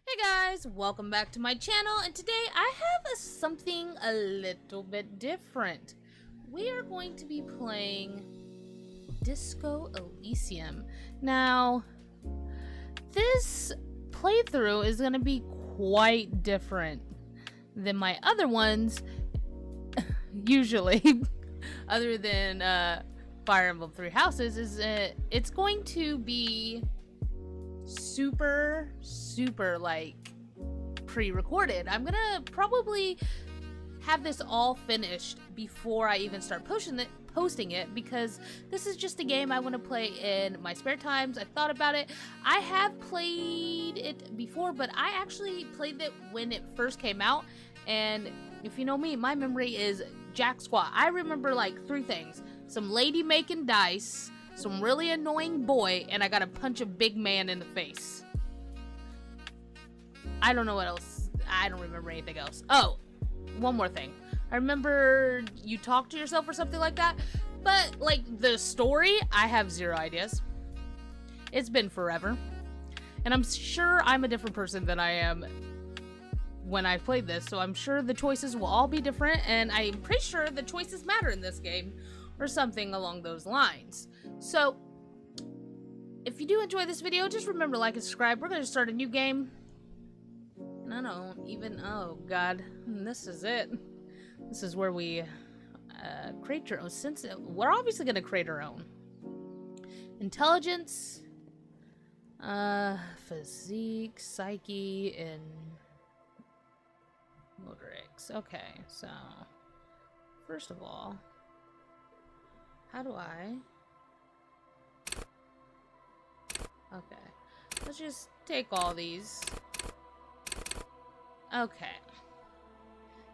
Hey guys, welcome back to my channel, and today I have something a little bit different. We are going to be playing Disco Elysium. Now, this playthrough is going to be quite different than my other ones, usually, other than Fire Emblem Three Houses. It's going to be super like pre-recorded. I'm gonna probably have this all finished before I even start posting it because this is just a game I want to play in my spare times. I thought about it. I have played it before, but I actually played it when it first came out, and if you know me, my memory is jack squat. I remember like three things: some lady making dice, some really annoying boy, and I gotta punch a big man in the face. I don't know what else. I don't remember anything else. Oh, one more thing. I remember you talk to yourself or something like that, but like the story, I have zero ideas. It's been forever, and I'm sure I'm a different person than I am when I played this, so I'm sure the choices will all be different, and I'm pretty sure the choices matter in this game, or something along those lines. So, if you do enjoy this video, just remember to like and subscribe. We're going to start a new game. And I don't even, oh god, this is it. This is where we create your own sense. We're obviously going to create our own. Intelligence, physique, psyche, and motorics. Okay, so, first of all, how do I... Okay, let's just take all these. Okay.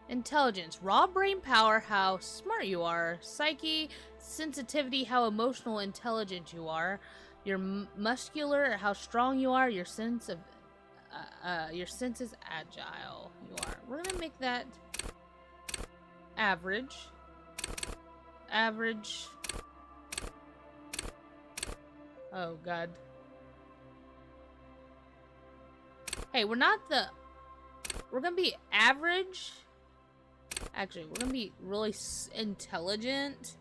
Intelligence, raw brain power, how smart you are. Psyche, sensitivity, how emotional intelligent you are. Your muscular, how strong you are. Your sense of, your senses, agile you are. We're gonna make that average. Average. Oh god. Hey, we're gonna be average. Actually, we're gonna be really intelligent.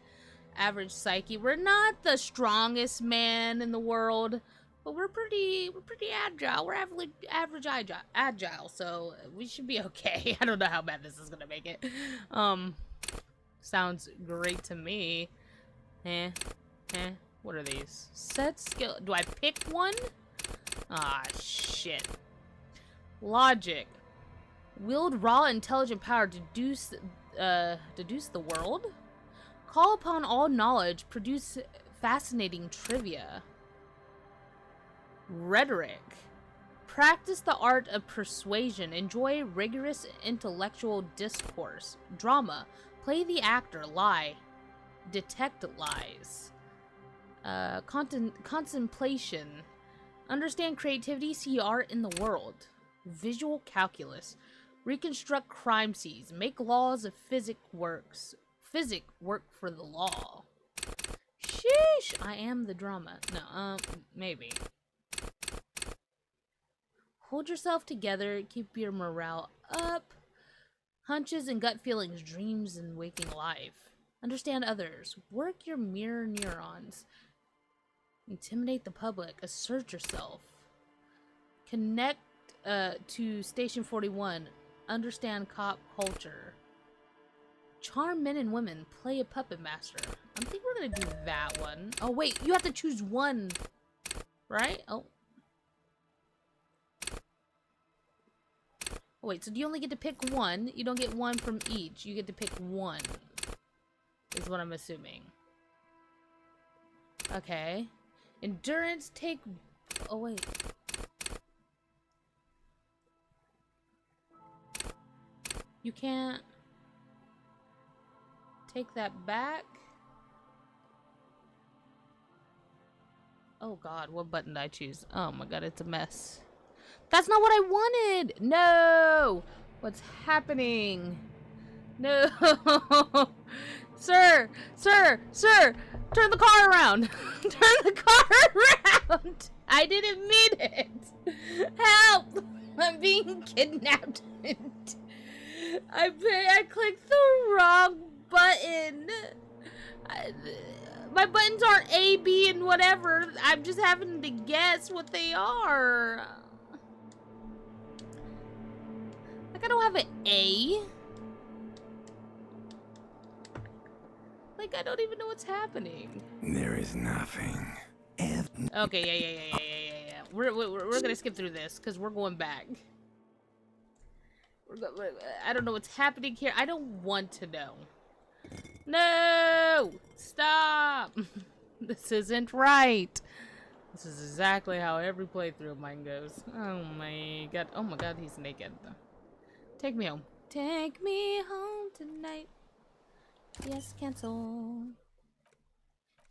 Average psyche. We're not the strongest man in the world, but we're pretty agile. We're average agile, so we should be okay. I don't know how bad this is gonna make it. Sounds great to me. What are these? Set skill. Do I pick one? Ah, shit. Logic. Wield raw intelligent power to deduce the world. Call upon all knowledge. Produce fascinating trivia. Rhetoric. Practice the art of persuasion. Enjoy rigorous intellectual discourse. Drama. Play the actor. Lie. Detect lies. Contemplation. Understand creativity. See art in the world. Visual calculus. Reconstruct crime scenes. Make laws of physics work for the law. Sheesh! I am the drama. No, maybe. Hold yourself together. Keep your morale up. Hunches and gut feelings. Dreams and waking life. Understand others. Work your mirror neurons. Intimidate the public. Assert yourself. Connect to Station 41. Understand cop culture. Charm men and women. Play a puppet master. I think we're gonna do that one. Oh wait, you have to choose one, right? Oh. Wait, so do you only get to pick one? You don't get one from each. You get to pick one, is what I'm assuming. Okay. Endurance, take... Oh wait. You can't take that back. Oh god, what button did I choose? Oh my god, it's a mess. That's not what I wanted! No! What's happening? No! Sir! Turn the car around! Turn the car around! I didn't mean it! Help! I'm being kidnapped. I clicked the wrong button. My buttons aren't A, B, and whatever. I'm just having to guess what they are. Like, I don't have an A. Like, I don't even know what's happening. There is nothing. Okay, yeah. We're gonna skip through this, because we're going back. I don't know what's happening here. I don't want to know. No! Stop! This isn't right. This is exactly how every playthrough of mine goes. Oh my god. Oh my god, he's naked. Take me home. Take me home tonight. Yes, cancel.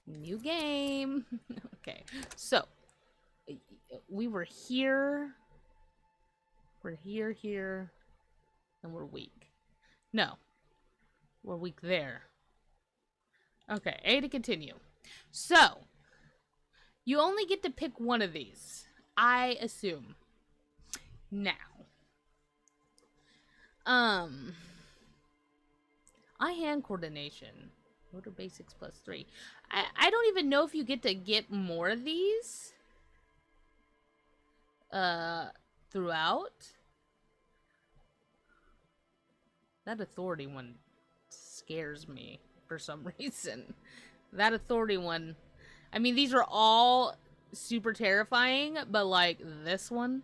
New game. Okay, so we were here. We're here, and we're weak. No, we're weak there. Okay, A to continue. So, you only get to pick one of these, I assume. Now, eye-hand coordination. Motor basics +3. I don't even know if you get to get more of these throughout. That authority one scares me for some reason. That authority one, I mean, these are all super terrifying, but like this one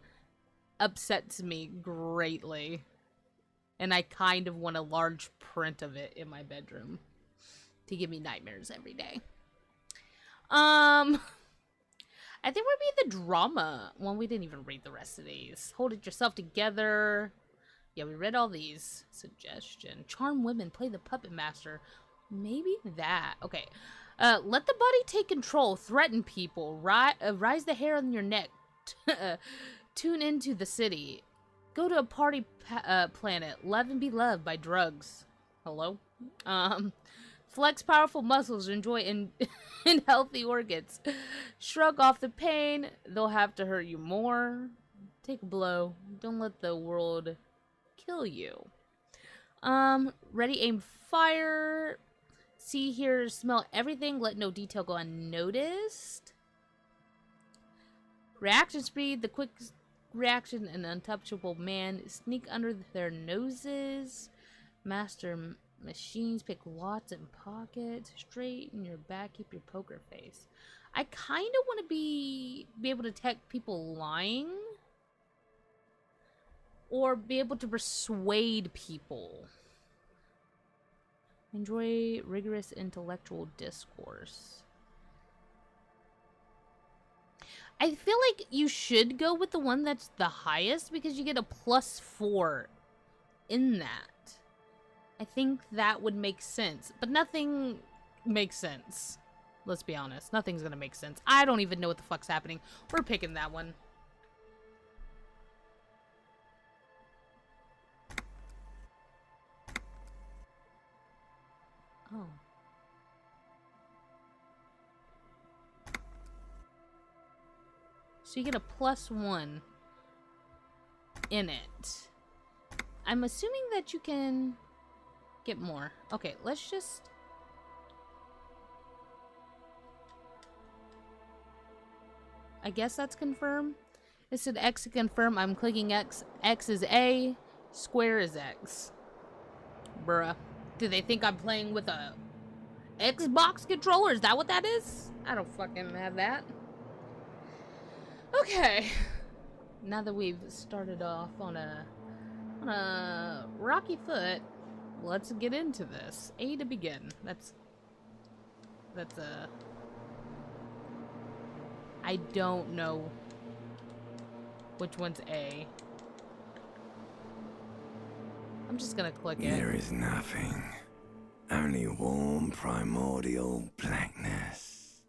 upsets me greatly. And I kind of want a large print of it in my bedroom to give me nightmares every day. I think we'd be the drama. Well, we didn't even read the rest of these. Hold it yourself together. Yeah, we read all these. Suggestion. Charm women. Play the puppet master. Maybe that. Okay. Let the body take control. Threaten people. Rise the hair on your neck. Tune into the city. Go to a party planet. Love and be loved by drugs. Hello? Flex powerful muscles. Enjoy healthy organs. Shrug off the pain. They'll have to hurt you more. Take a blow. Don't let the world kill you. Ready, aim, fire. See, hear, smell everything. Let no detail go unnoticed. Reaction speed. The quick reaction, an untouchable man. Sneak under their noses. Master machines. Pick lots in pockets. Straighten your back. Keep your poker face. I kind of want to be able to detect people lying. Or be able to persuade people. Enjoy rigorous intellectual discourse. I feel like you should go with the one that's the highest because you get a +4 in that. I think that would make sense. But nothing makes sense. Let's be honest. Nothing's gonna make sense. I don't even know what the fuck's happening. We're picking that one. Oh. So you get a +1 in it. I'm assuming that you can get more. Okay, let's just... I guess that's confirm. It said X to confirm. I'm clicking X. X is A. Square is X. Bruh. Do they think I'm playing with a Xbox controller? Is that what that is? I don't fucking have that. Okay. Now that we've started off on a rocky foot, let's get into this. A to begin. That's I don't know which one's A. I'm just gonna click it. There is nothing. Only warm primordial blackness.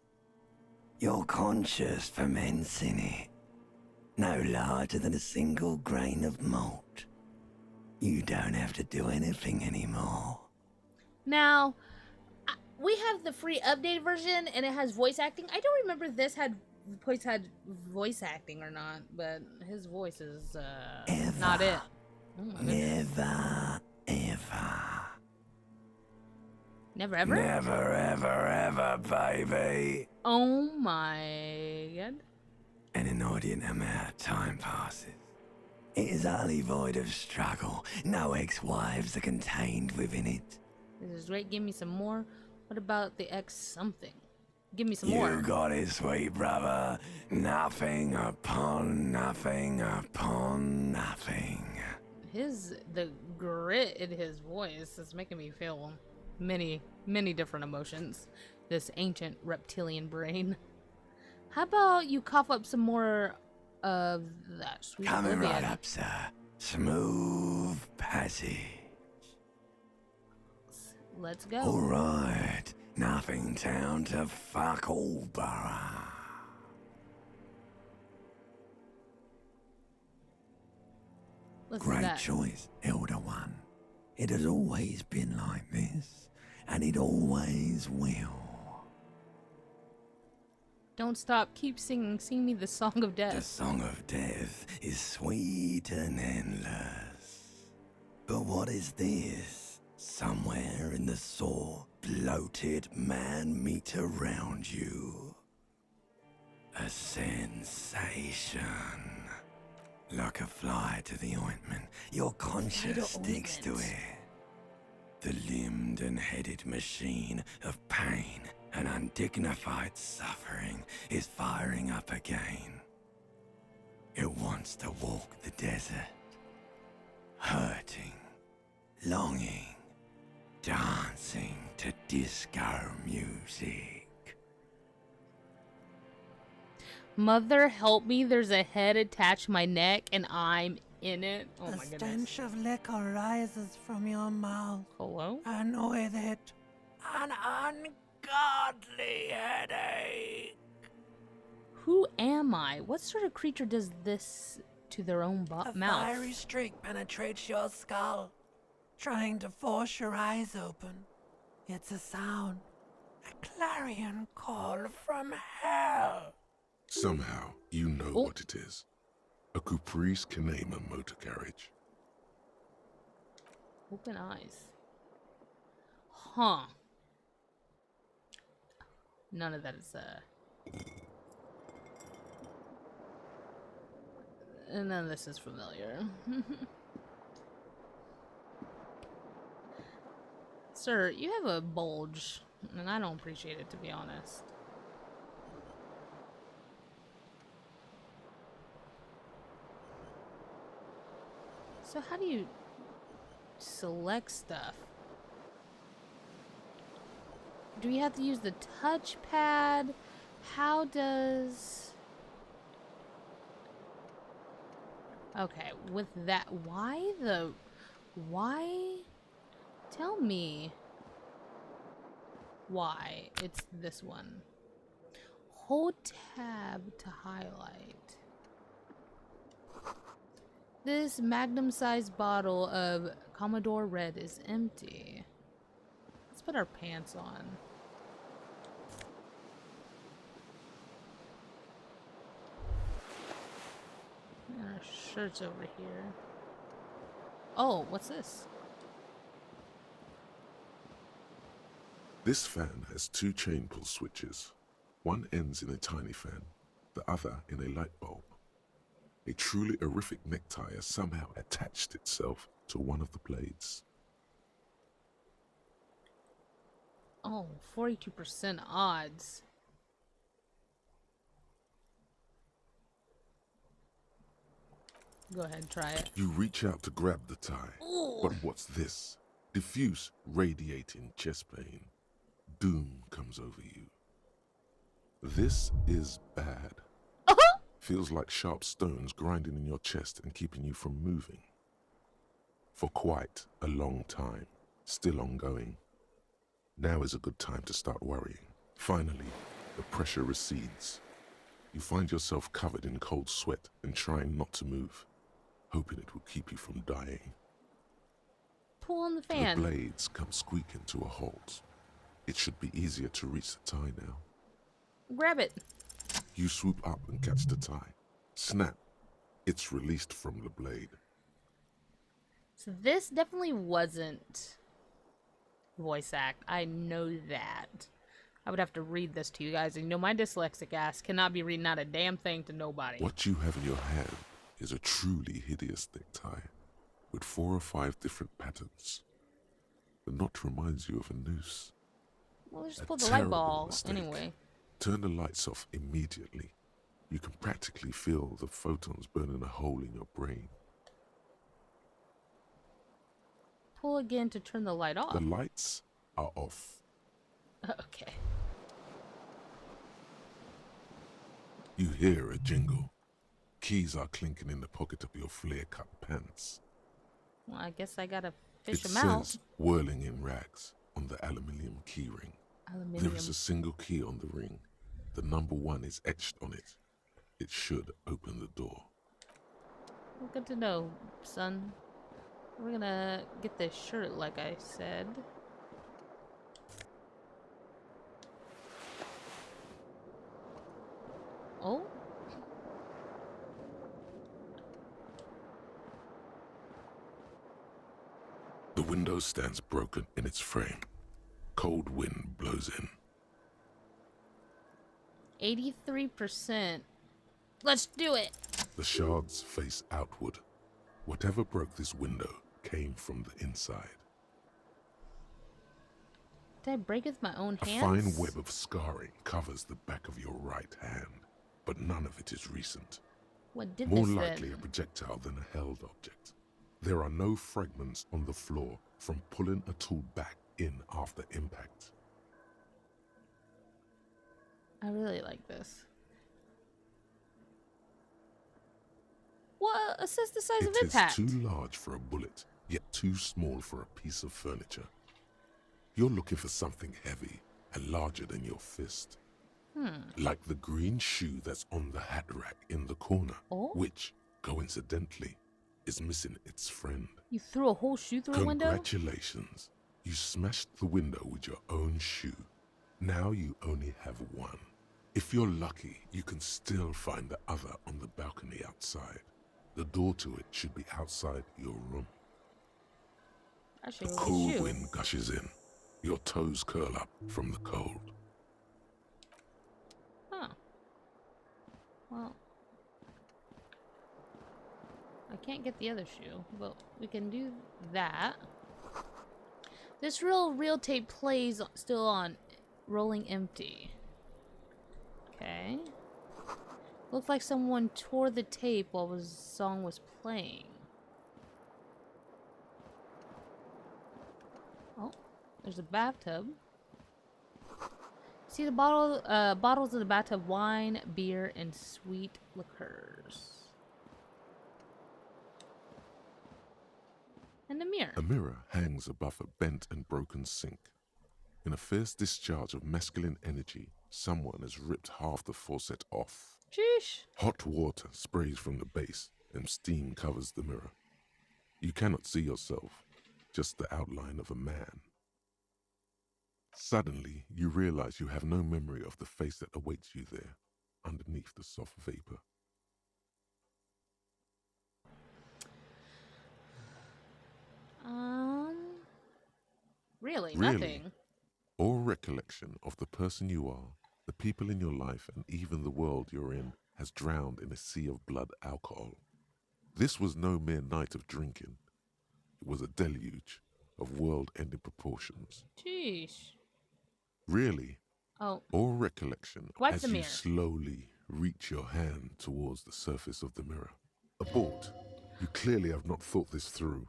Your conscious ferments in it. No larger than a single grain of malt. You don't have to do anything anymore. Now, we have the free updated version and it has voice acting. I don't remember this had Voice had voice acting or not, but his voice is Ever. not it. Oh my goodness. Never, ever. Never ever? Never, ever, ever, baby. Oh my god. An inordinate amount of time passes. It is utterly void of struggle. No ex-wives are contained within it. This is great. Give me some more. What about the X something? Give me some You more. got it, sweet brother. Nothing upon nothing upon nothing. The grit in his voice is making me feel many different emotions. This ancient reptilian brain. How about you cough up some more of that sweet Coming oblivion? right up, sir. Smooth passage. Let's go. All right. Nothing down to fuck all borough. Let's do Great that. choice, Elder One. It has always been like this, and it always will. Don't stop. Keep singing. Sing me the song of The death. song of death is sweet and endless. But what is this? Somewhere in the sore, bloated man meet around you. A sensation. Like a fly to the ointment, your conscience sticks to ointment. it. The limbed and headed machine of pain and undignified suffering is firing up again. It wants to walk the desert, hurting, longing, dancing to disco music. Mother, help me. There's a head attached to my neck and I'm in it. Oh The my goodness. stench of liquor rises from your mouth, Hello? and with it, an ungodly headache. Who am I? What sort of creature does this to their own A mouth? fiery streak penetrates your skull, trying to force your eyes open. It's a sound, a clarion call from hell. Somehow, you know Oh. what it is. A Caprice Canema motor carriage. Open eyes. Huh. None of that is, none of this is familiar. Sir, you have a bulge, and I don't appreciate it, to be honest. So how do you select stuff? Do we have to use the touchpad? How does... Okay, with that, why? Tell me why it's this one. Hold tab to highlight. This magnum-sized bottle of Commodore Red is empty. Let's put our pants on. And our shirt's over here. Oh, what's this? This fan has two chain pull switches. One ends in a tiny fan, the other in a light bulb. A truly horrific necktie has somehow attached itself to one of the blades. Oh, 42% odds. Go ahead, try it. You reach out to grab the tie. Ooh. But what's this? Diffuse, radiating chest pain. Doom comes over you. This is bad. Feels like sharp stones grinding in your chest and keeping you from moving. For quite a long time, still ongoing. Now is a good time to start worrying. Finally, the pressure recedes. You find yourself covered in cold sweat and trying not to move, hoping it will keep you from dying. Pull on the The fan. blades come squeaking to a halt. It should be easier to reach the tie now. Grab it. You swoop up and catch the tie. Snap. It's released from the blade. So this definitely wasn't voice act. I know that. I would have to read this to you guys. And you know, my dyslexic ass cannot be reading out a damn thing to nobody. What you have in your hand is a truly hideous necktie with 4 or 5 different patterns. The knot reminds you of a noose. Well, just A pull the light terrible ball mistake. anyway. Turn the lights off immediately. You can practically feel the photons burning a hole in your brain. Pull again to turn the light off. The lights are off. Okay. You hear a jingle. Keys are clinking in the pocket of your flare-cut pants. Well, I guess I gotta fish It them out. says whirling in rags on the aluminium key ring. Aluminium. There is a single key on the ring. The number 1 is etched on it. It should open the door. Well, good to know, son. We're gonna get this shirt, like I said. Oh? The window stands broken in its frame. Cold wind blows in. 83%. Let's do it! The shards face outward. Whatever broke this window came from the inside. Did I break with my own A hands? fine web of scarring covers the back of your right hand, but none of it is recent. What did More this likely a then? projectile than a held object. There are no fragments on the floor from pulling a tool back in after impact. I really like this. What? Assess the size of It is impact. too large for a bullet, yet too small for a piece of furniture. You're looking for something heavy and larger than your fist. Like the green shoe that's on the hat rack in the corner, Oh? which, coincidentally, is missing its friend. You threw a whole shoe through a window? Congratulations. You smashed the window with your own shoe. Now you only have one. If you're lucky, you can still find the other on the balcony outside. The door to it should be outside your room. Actually, The it was a cool shoe. wind gushes in. Your toes curl up from the cold. Huh. Well, I can't get the other shoe, but we can do that. This reel tape plays still on rolling empty. Okay. Looks like someone tore the tape while the song was playing. Oh, there's a bathtub. See the bottles in the bathtub: wine, beer, and sweet liqueurs. And a mirror. A mirror hangs above a bent and broken sink. In a fierce discharge of masculine energy, someone has ripped half the faucet off. Sheesh. Hot water sprays from the base and steam covers the mirror. You cannot see yourself, just the outline of a man. Suddenly, you realize you have no memory of the face that awaits you there, underneath the soft vapor. Really, Really? nothing. All recollection of the person you are, the people in your life, and even the world you're in has drowned in a sea of blood alcohol. This was no mere night of drinking. It was a deluge of world-ending proportions. Sheesh. Really, Oh, all recollection Wipe as the you mirror. slowly reach your hand towards the surface of the mirror. Abort. You clearly have not thought this through.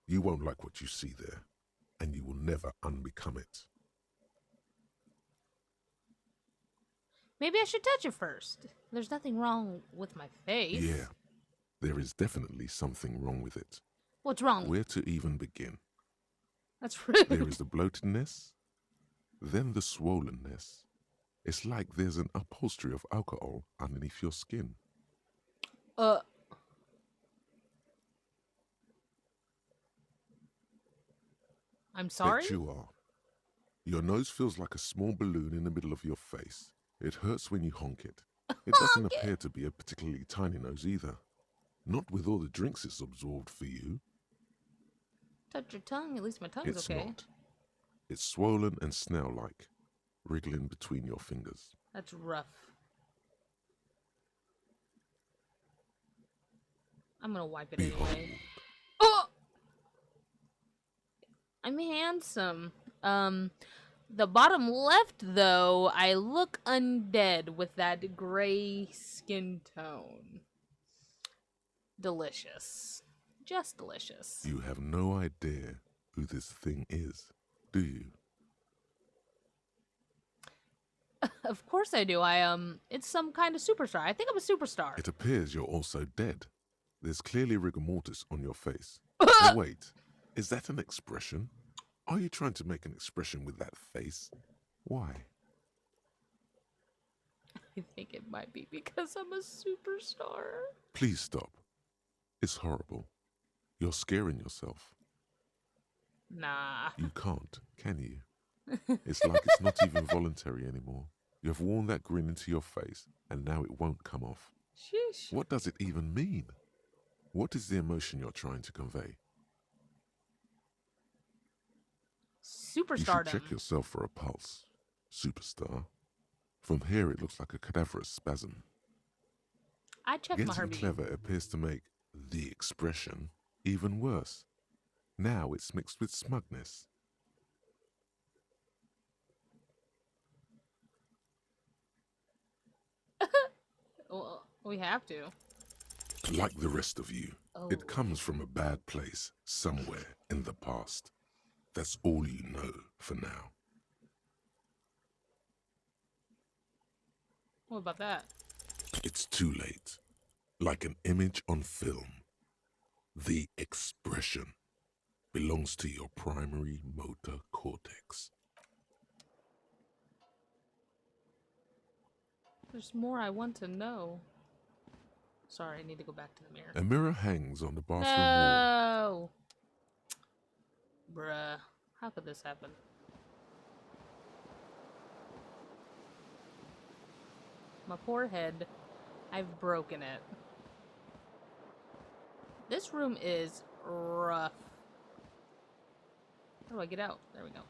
You won't like what you see there, and you will never unbecome it. maybe I should touch it first. There's nothing wrong with my face. Yeah, there is definitely something wrong with it. What's wrong? Where to even begin? That's rude. There is the bloatedness, then the swollenness. It's like there's an upholstery of alcohol underneath your skin. I'm sorry? Bet you are. Your nose feels like a small balloon in the middle of your face. It hurts when you honk it. It doesn't Okay. appear to be a particularly tiny nose either. Not with all the drinks it's absorbed for you. Touch your tongue. At least my tongue's It's okay. not. It's swollen and snail-like, wriggling between your fingers. That's rough. I'm gonna wipe it Behold. anyway. Oh! I'm handsome. The bottom left, though, I look undead with that gray skin tone. Delicious. Just delicious. You have no idea who this thing is, do you? Of course I do. It's some kind of superstar. I think I'm a superstar. It appears you're also dead. There's clearly rigor mortis on your face. Oh, wait, is that an expression? Are you trying to make an expression with that face? Why? I think it might be because I'm a superstar. Please stop. It's horrible. You're scaring yourself. Nah. You can't, can you? It's like it's not even voluntary anymore. You have worn that grin into your face, and now it won't come off. Sheesh. What does it even mean? What is the emotion you're trying to convey? You should Superstardom. check yourself for a pulse, superstar. From here, it looks like a cadaverous spasm. I checked my Getting heartbeat. clever appears to make the expression even worse. Now it's mixed with smugness. Well, we have to. Like the rest of you, Oh. it comes from a bad place somewhere in the past. That's all you know for now. What about that? It's too late. Like an image on film. The expression belongs to your primary motor cortex. There's more I want to know. Sorry, I need to go back to the mirror. A mirror hangs on the bathroom wall. No! Bruh. How could this happen? My poor head. I've broken it. This room is rough. How do I get out? There we go.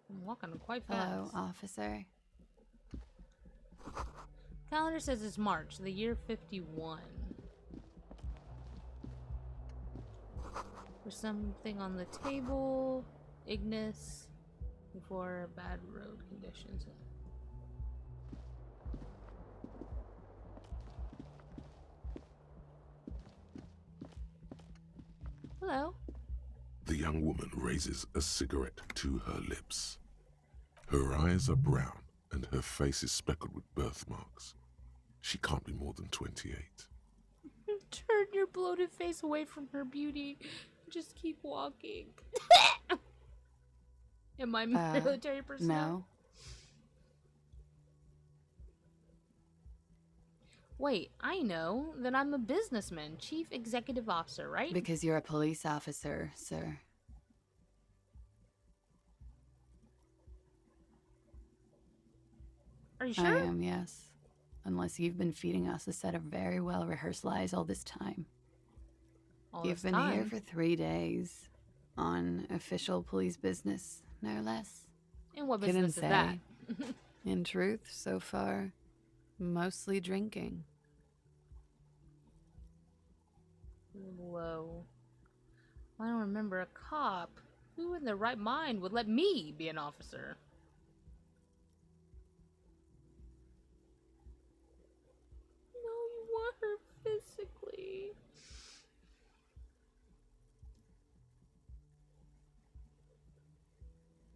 I'm walking quite fast. Hello, officer. Calendar says it's March, the year 51. There's something on the table. Ignis. Before bad road conditions. Hello. The young woman raises a cigarette to her lips. Her eyes are brown and her face is speckled with birthmarks. She can't be more than 28. Turn your bloated face away from her beauty. Just keep walking. Am I military personnel? No. Wait, I know. Then I'm a businessman, chief executive officer, right? Because you're a police officer, sir. Are you I sure? am, yes. Unless you've been feeding us a set of very well-rehearsed lies all this time. All You've this been here time. for 3 days. On official police business, no less. And what Couldn't business is that? say. In truth, so far, mostly drinking. Whoa. I don't remember a cop. Who in their right mind would let me be an officer? No, you want her physically.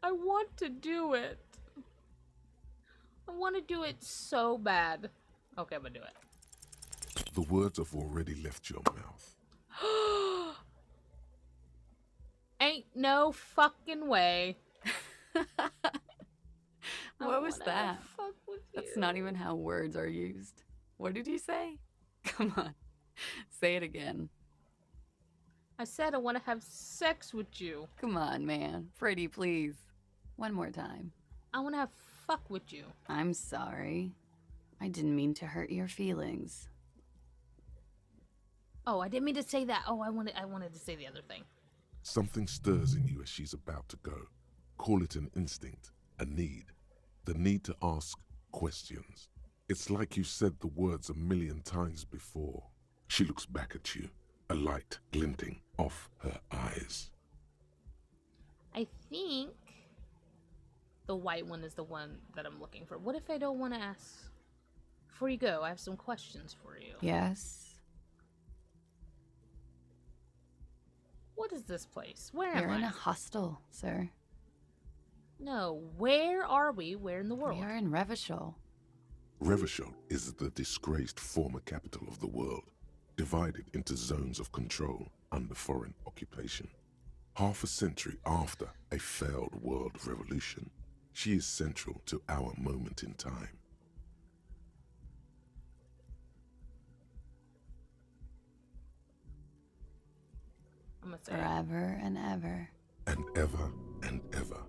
I want to do it. I want to do it so bad. Okay, I'm gonna do it. The words have already left your mouth. Ain't no fucking way. I What was wanna that? fuck with That's you. not even how words are used. What did you say? Come on. Say it again. I said I want to have sex with you. Come on, man. Freddie, please. One more time. I want to have fuck with you. I'm sorry. I didn't mean to hurt your feelings. Oh, I didn't mean to say that. Oh, I wanted to say the other thing. Something stirs in you as she's about to go. Call it an instinct, a need. The need to ask questions. It's like you said the words a million times before. She looks back at you, a light glinting off her eyes. I think the white one is the one that I'm looking for. What if I don't want to ask? Before you go, I have some questions for you. Yes? What is this place? Where am You're I? in a hostel, sir. No, where are we? Where in the world? We are in Revachol. Revachol is the disgraced former capital of the world, divided into zones of control under foreign occupation. Half a century after a failed world revolution, she is central to our moment in time. I'm gonna say Forever and ever. And ever,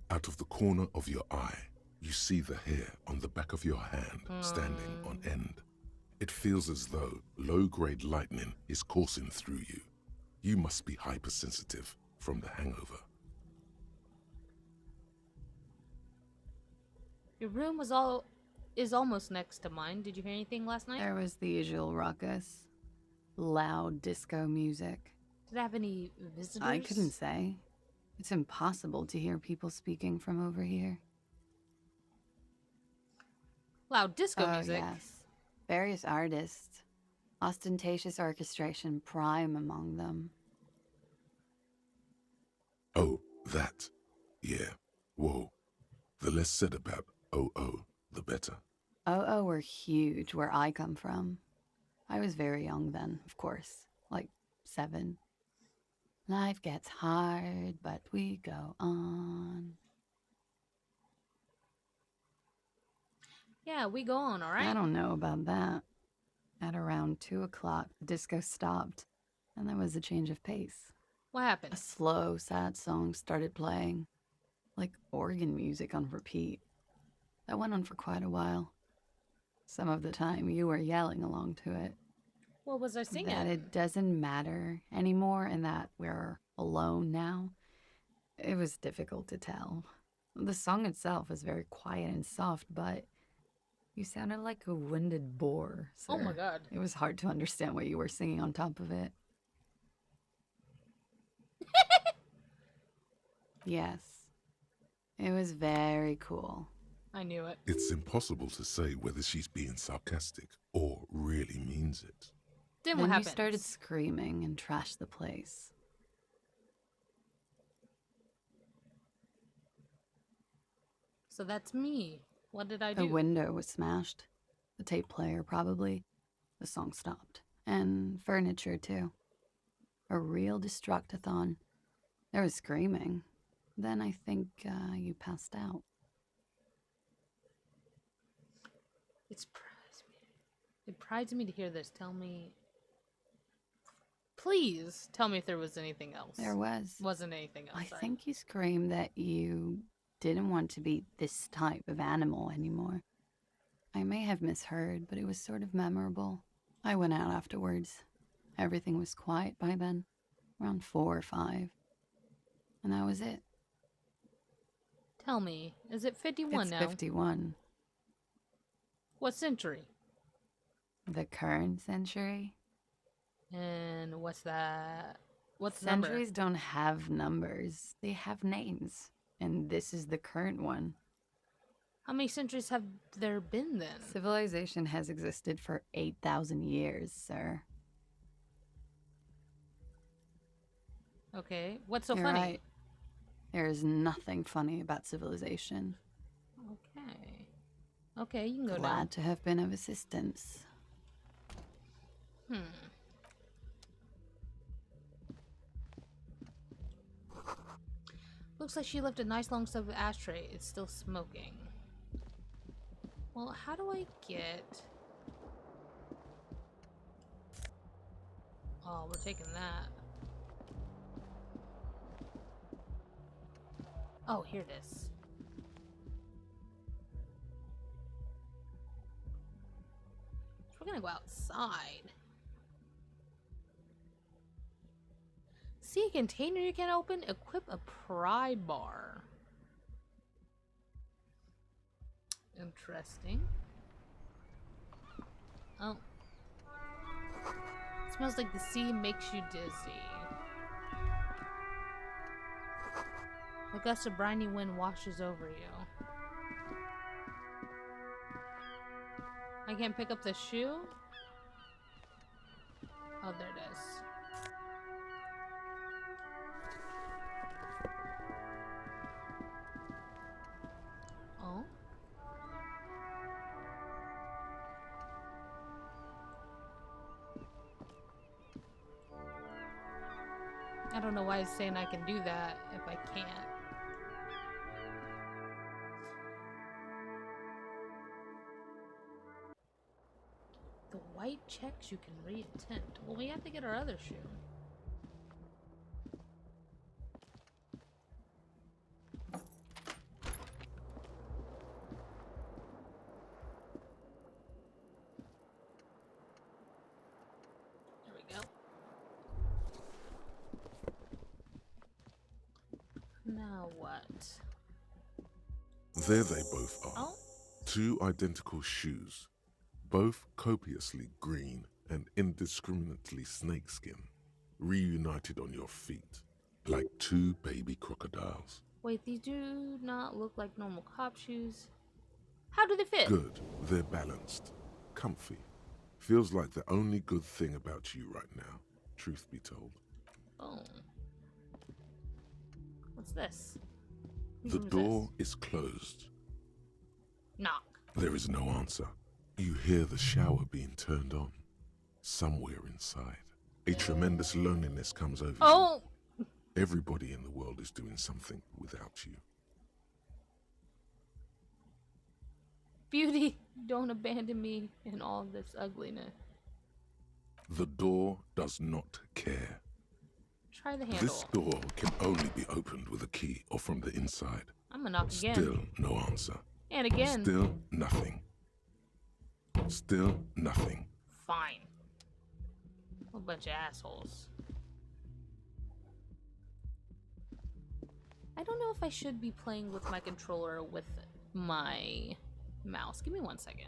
out of the corner of your eye, you see the hair on the back of your hand standing on end. It feels as though low-grade lightning is coursing through you. You must be hypersensitive from the hangover. your room is almost next to mine. Did you hear anything last night? There was the usual ruckus. Loud disco music. Did I have any visitors? I couldn't say. It's impossible to hear people speaking from over here. Loud disco music. Yes. Various artists. Ostentatious orchestration prime among them. Oh, that. Yeah. Whoa. The less said about OO, the better. OO were huge where I come from. I was very young then, of course. Like 7. Life gets hard, but we go on. Yeah, we go on, all right? I don't know about that. At around 2 o'clock, the disco stopped, and there was a change of pace. What happened? A slow, sad song started playing, like organ music on repeat. That went on for quite a while. Some of the time, you were yelling along to it. What was I singing? That it doesn't matter anymore and that we're alone now. It was difficult to tell. The song itself was very quiet and soft, but you sounded like a winded boar, sir. Oh my god. It was hard to understand what you were singing on top of it. Yes. It was very cool. I knew it. It's impossible to say whether she's being sarcastic or really means it. Then Then what you happened? started screaming and trashed the place. So that's me. What did I The do? window was smashed. The tape player, probably. The song stopped. And furniture, too. A real destructathon. There was screaming. Then I think you passed out. It prides me to hear this. Tell me. Please tell me if there was anything else. There was. Wasn't anything else. I sorry. think you screamed that you didn't want to be this type of animal anymore. I may have misheard, but it was sort of memorable. I went out afterwards. Everything was quiet by then, around 4 or 5. And that was it. Tell me, is it 51 It's now? 51. What century? The current century? And what's that? What's the Centuries don't have numbers. They have names. And this is the current one. How many centuries have there been then? Civilization has existed for 8,000 years, sir. Okay, what's so You're funny? right. There is nothing funny about civilization. Okay. Okay, you can go now. Glad to have been of assistance. Looks like she left a nice long stub of ashtray. It's still smoking. Well, how do I get... Oh, we're taking that. Oh, here it is. go outside. See a container you can open? Equip a pry bar. Interesting. Oh. It smells like the sea makes you dizzy. A gust of briny wind washes over you. I can't pick up the shoe? Oh, there it is. Oh? I don't know why it's saying I can do that if I can't. The white checks you can re-attempt. Well, we have to get our other shoe. There we go. Now what? There they both are. Oh, Two identical shoes, both copiously green and indiscriminately snakeskin, reunited on your feet, like two baby crocodiles. wait, these do not look like normal cop shoes. How do they fit? Good, they're balanced, comfy. Feels like the only good thing about you right now, truth be told. Oh. What's this? Whose The room is door is closed. this? Knock. There is no answer. You hear the shower being turned on. Somewhere inside, a tremendous loneliness comes over you. Oh! Everybody in the world is doing something without you. Beauty, don't abandon me in all this ugliness. The door does not care. Try the handle. This door can only be opened with a key or from the inside. I'm gonna knock again. Still no answer. And again. Still nothing. Still nothing. Fine. A bunch of assholes. I don't know if I should be playing with my controller or with my mouse. Give me 1 second.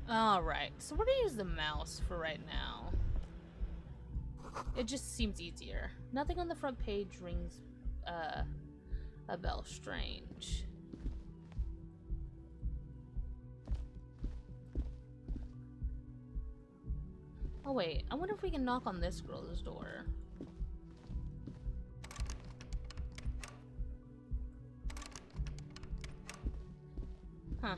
Alright, so we're gonna use the mouse for right now. It just seems easier. Nothing on the front page rings a bell. Strange. Oh wait, I wonder if we can knock on this girl's door. Huh.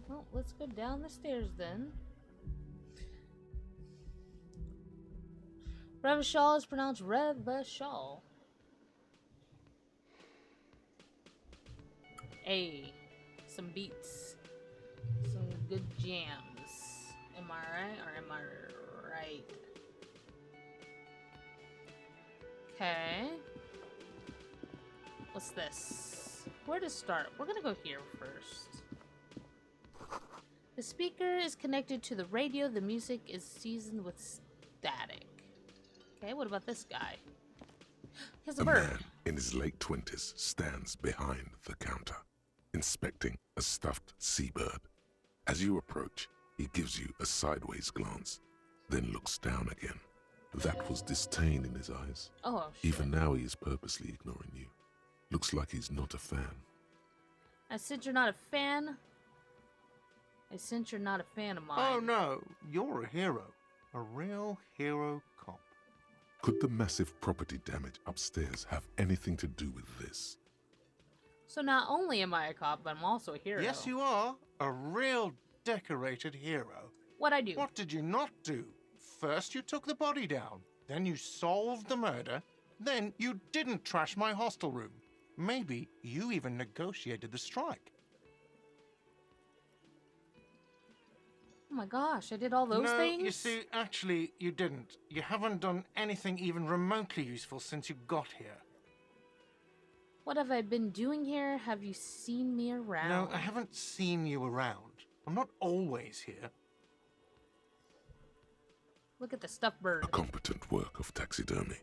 Well, let's go down the stairs then. Revachol is pronounced Revachol. Hey, some beats. Some good jams. Am I right or am I right? Okay. What's this? Where to start? We're gonna go here first. The speaker is connected to the radio. The music is seasoned with static. Okay, what about this guy? He has a bird. Man in his late 20s stands behind the counter. inspecting a stuffed seabird. As you approach, he gives you a sideways glance, then looks down again. That was disdain in his eyes. Oh, shit. Even now he is purposely ignoring you. Looks like he's not a fan. I sense you're not a fan. I sense you're not a fan of mine. Oh no, you're a hero. A real hero cop. Could the massive property damage upstairs have anything to do with this? So not only am I a cop, but I'm also a hero. Yes, you are. A real decorated hero. What'd I do? What did you not do? First you took the body down, then you solved the murder, then you didn't trash my hostel room. Maybe you even negotiated the strike. Oh my gosh, I did all those things? No, you see, actually, you didn't. You haven't done anything even remotely useful since you got here. What have I been doing here? Have you seen me around? No, I haven't seen you around. I'm not always here. Look at the stuffed bird. A competent work of taxidermy.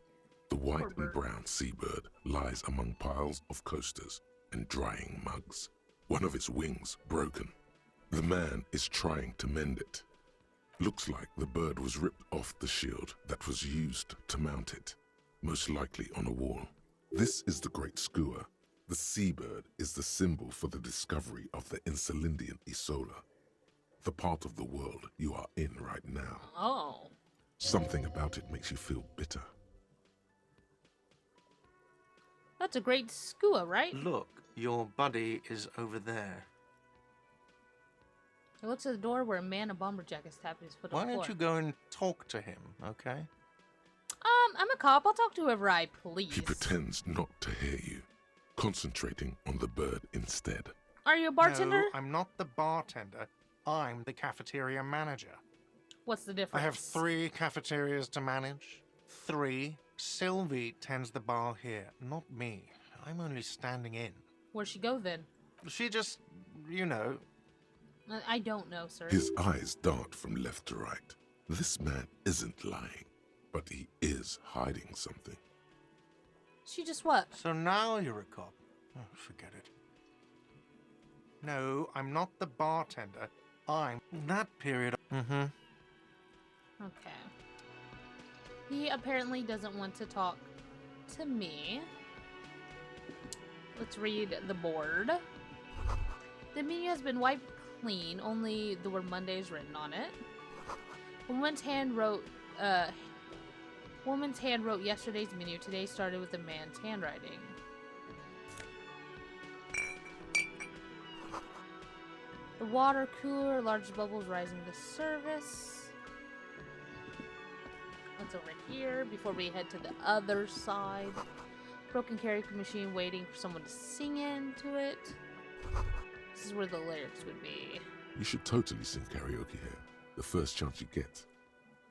The white Poor and bird. brown seabird lies among piles of coasters and drying mugs. One of its wings broken. The man is trying to mend it. Looks like the bird was ripped off the shield that was used to mount it, most likely on a wall. This is the Great Skua. The seabird is the symbol for the discovery of the Insulindian Isola, the part of the world you are in right now. Oh. Something about it makes you feel bitter. That's a great skua, right? Look, your buddy is over there. He looks at the door where a man in bomber jacket is tapping his foot Why on the floor. don't you go and talk to him, okay? I'm a cop. I'll talk to whoever I please. He pretends not to hear you, concentrating on the bird instead. Are you a bartender? No, I'm not the bartender. I'm the cafeteria manager. What's the difference? I have 3 cafeterias to manage. 3. Sylvie tends the bar here, not me. I'm only standing in. Where'd she go then? She just, you know. I don't know, sir. His eyes dart from left to right. This man isn't lying, but he is hiding something. She just what? So now you're a cop. Oh, forget it. No, I'm not the bartender. I'm that period. Mm-hmm. Okay. He apparently doesn't want to talk to me. Let's read the board. The menu has been wiped clean, only the word Monday is written on it. Woman's hand wrote yesterday's menu. Today started with a man's handwriting. The water cooler, large bubbles rising to service. What's over here before we head to the other side? Broken karaoke machine waiting for someone to sing into it. This is where the lyrics would be. You should totally sing karaoke here, the first chance you get.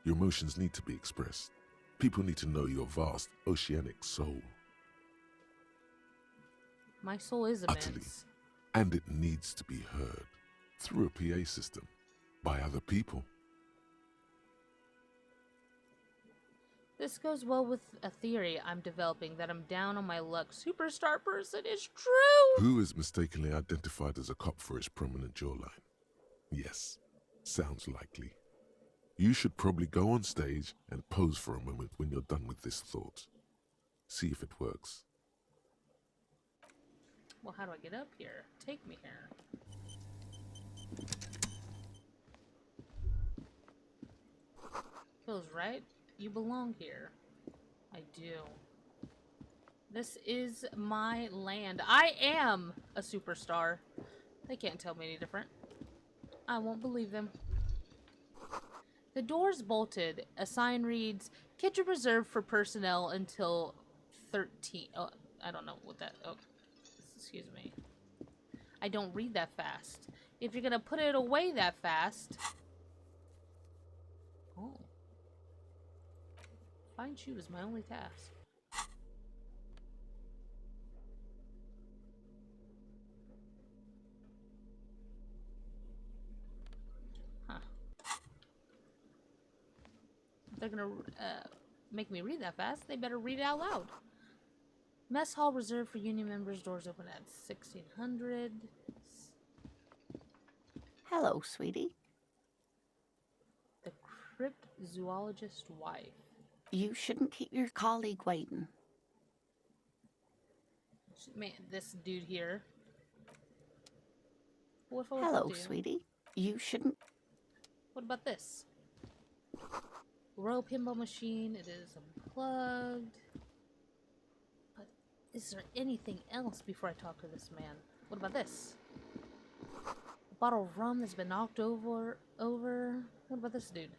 Your emotions need to be expressed. People need to know your vast, oceanic soul. My soul is Utterly. immense. And it needs to be heard through a PA system by other people. This goes well with a theory I'm developing that I'm down on my luck. Superstar person is true. Who is mistakenly identified as a cop for his prominent jawline? Yes, sounds likely. You should probably go on stage and pose for a moment when you're done with this thought. See if it works. Well, how do I get up here? Take me here. Feels right. You belong here. I do. This is my land. I am a superstar. They can't tell me any different. I won't believe them. The door's bolted. A sign reads, "Kitchen reserved for personnel until 13." Oh, I don't know what that... Oh, excuse me. I don't read that fast. If you're gonna put it away that fast... Oh. Find shoe is my only task. Huh. If they're gonna make me read that fast, they better read it out loud. Mess hall reserved for union members. Doors open at 1600. Hello, sweetie. The cryptozoologist wife. You shouldn't keep your colleague waiting. Man, this dude here. What if I Hello, do? sweetie. You shouldn't. What about this? Row pinball machine. It is unplugged. But is there anything else before I talk to this man? What about this? A bottle of rum that's been knocked over. What about this dude?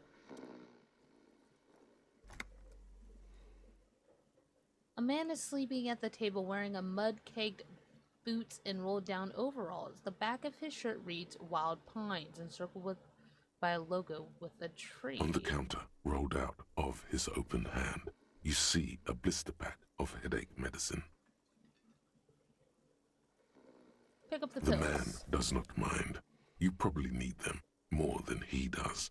A man is sleeping at the table wearing a mud-caked boots and rolled down overalls. The back of his shirt reads Wild Pines, encircled by a logo with a tree. On the counter, rolled out of his open hand, you see a blister pack of headache medicine. Pick up the The pills. man does not mind. You probably need them more than he does.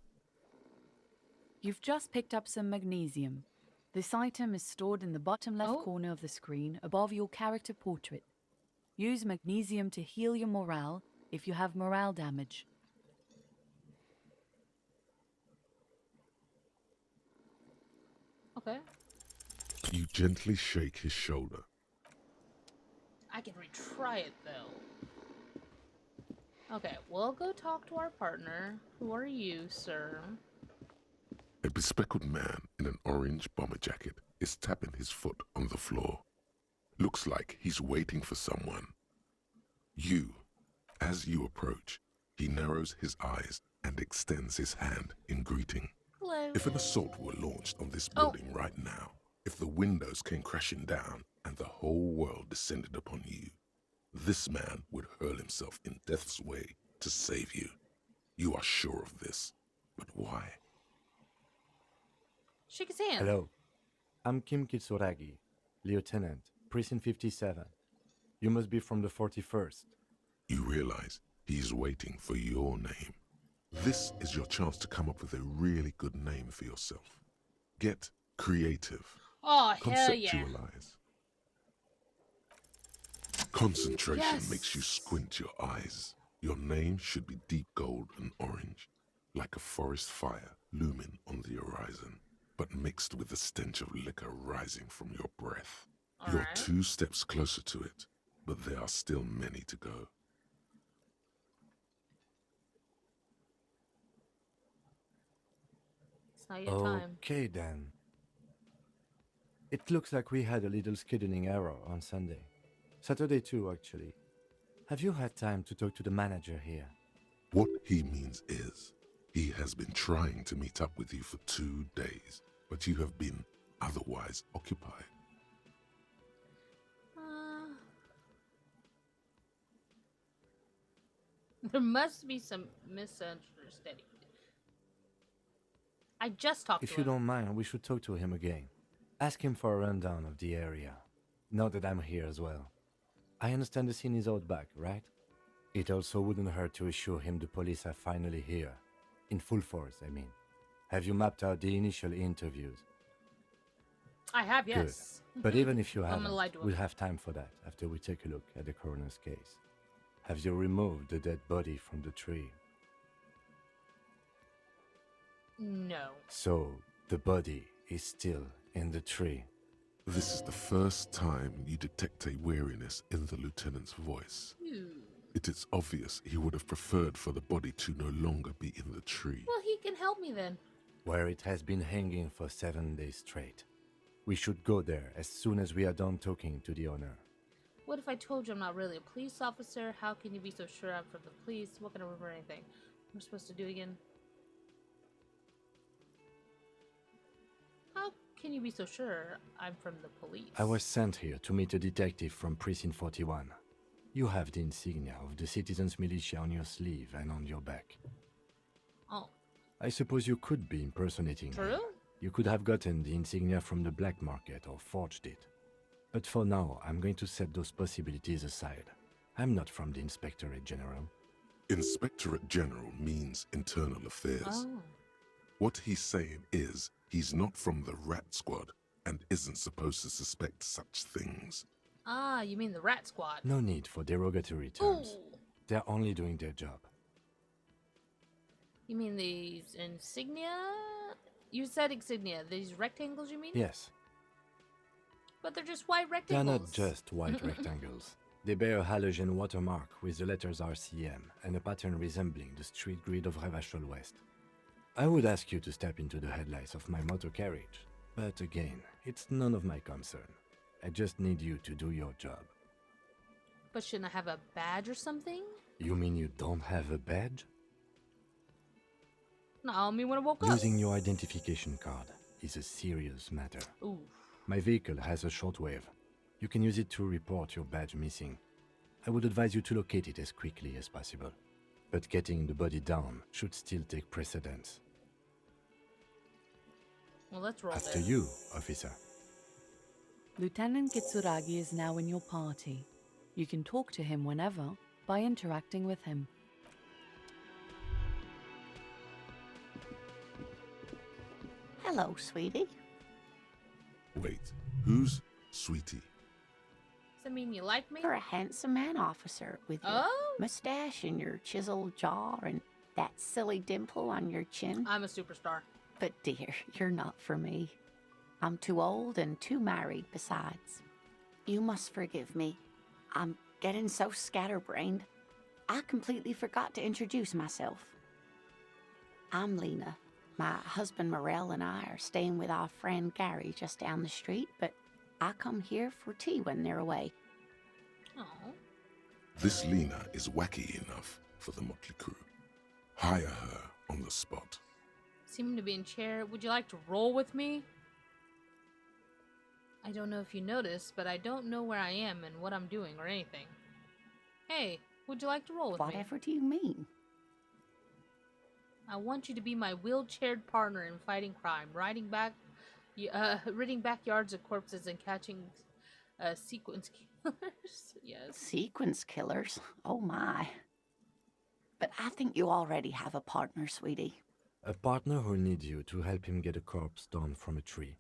You've just picked up some magnesium. This item is stored in the bottom left Oh. corner of the screen above your character portrait. Use magnesium to heal your morale if you have morale damage. Okay. You gently shake his shoulder. I can retry it though. Okay, we'll go talk to our partner. Who are you, sir? A bespectacled man in an orange bomber jacket is tapping his foot on the floor. Looks like he's waiting for someone. As you approach, he narrows his eyes and extends his hand in greeting. Hello. If an assault were launched on this building right now, if the windows came crashing down and the whole world descended upon you, this man would hurl himself in death's way to save you. You are sure of this, but why? Shake his hand. Hello, I'm Kim Kitsuragi, Lieutenant, Precinct 57. You must be from the 41st. You realize he's waiting for your name. This is your chance to come up with a really good name for yourself. Get creative. Oh, hell yeah. Conceptualize. Concentration Yes. makes you squint your eyes. Your name should be deep gold and orange, like a forest fire looming on the horizon, but mixed with the stench of liquor rising from your breath. You're Alright. 2 steps closer to it, but there are still many to go. It's not your time. Okay then. It looks like we had a little scheduling error on Sunday. Saturday too, actually. Have you had time to talk to the manager here? What he means is, he has been trying to meet up with you for 2 days, but you have been otherwise occupied. There must be some misunderstanding. I just talked If to you him. don't mind, we should talk to him again. Ask him for a rundown of the area. Now that I'm here as well. I understand the scene is out back, right? It also wouldn't hurt to assure him the police are finally here. In full force, I mean. Have you mapped out the initial interviews? I have, yes. Good. But even if you I'm gonna lie haven't, to him. we'll have time for that after we take a look at the coroner's case. Have you removed the dead body from the tree? No. So, the body is still in the tree. This is the first time you detect a weariness in the lieutenant's voice. It is obvious he would have preferred for the body to no longer be in the tree. Well, he can help me then. Where it has been hanging for 7 days straight. We should go there as soon as we are done talking to the owner. What if I told you I'm not really a police officer? How can you be so sure I'm from the police? What can I remember anything? What am I supposed to do again? How can you be so sure I'm from the police? I was sent here to meet a detective from Precinct 41. You have the insignia of the Citizens Militia on your sleeve and on your back. Oh, I suppose you could be impersonating him. true? You could have gotten the insignia from the black market or forged it. But for now, I'm going to set those possibilities aside. I'm not from the Inspectorate General. Inspectorate General means internal affairs. Oh. What he's saying is, he's not from the rat squad and isn't supposed to suspect such things. Ah, you mean the rat squad? No need for derogatory terms. Ooh. They're only doing their job. You mean these insignia? You said insignia. These rectangles, you mean? Yes, But they're just white they are rectangles. not just white rectangles. They bear a halogen watermark with the letters RCM and a pattern resembling the street grid of Revachol West. I would ask you to step into the headlights of my motor carriage, but again, it's none of my concern. I just need you to do your job. But shouldn't I have a badge or something? You mean you don't have a badge? No, I mean when I woke up. Losing your identification card is a serious matter. Ooh. My vehicle has a shortwave. You can use it to report your badge missing. I would advise you to locate it as quickly as possible. But getting the body down should still take precedence. Well, let's roll After this. you, officer. Lieutenant Kitsuragi is now in your party. You can talk to him whenever by interacting with him. Hello, sweetie. Wait, who's Sweetie? Does that mean you like me? You're a handsome man, officer, with your Oh, mustache and your chiseled jaw and that silly dimple on your chin. I'm a superstar. But dear, you're not for me. I'm too old and too married besides. You must forgive me. I'm getting so scatterbrained. I completely forgot to introduce myself. I'm Lena. My husband Morel and I are staying with our friend Gary just down the street, but I come here for tea when they're away. Oh. This Lena is wacky enough for the motley crew. Hire her on the spot. Seem to be in chair. Would you like to roll with me? I don't know if you noticed, but I don't know where I am and what I'm doing or anything. Hey, would you like to roll with me? Whatever do you mean? I want you to be my wheelchaired partner in fighting crime, ridding backyards of corpses and catching sequence killers. Yes. Sequence killers? Oh my. But I think you already have a partner, sweetie. A partner who needs you to help him get a corpse down from a tree.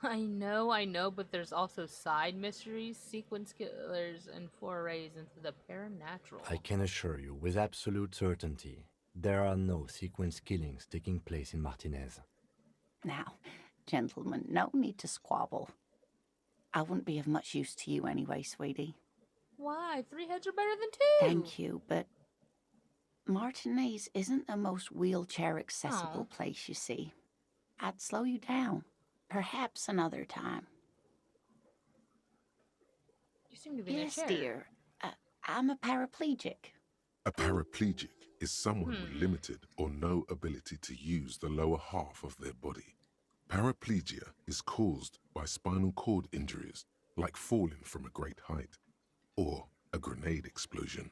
I know, but there's also side mysteries, sequence killers, and forays into the paranatural. I can assure you with absolute certainty, there are no sequence killings taking place in Martinaise. Now, gentlemen, no need to squabble. I wouldn't be of much use to you anyway, sweetie. Why? 3 heads are better than 2. Thank you, but Martinaise isn't the most wheelchair-accessible Aw. place, you see. I'd slow you down. Perhaps another time. You seem to be in a Yes, chair. dear. I'm a paraplegic. A paraplegic is someone with limited or no ability to use the lower half of their body. Paraplegia is caused by spinal cord injuries, like falling from a great height, or a grenade explosion.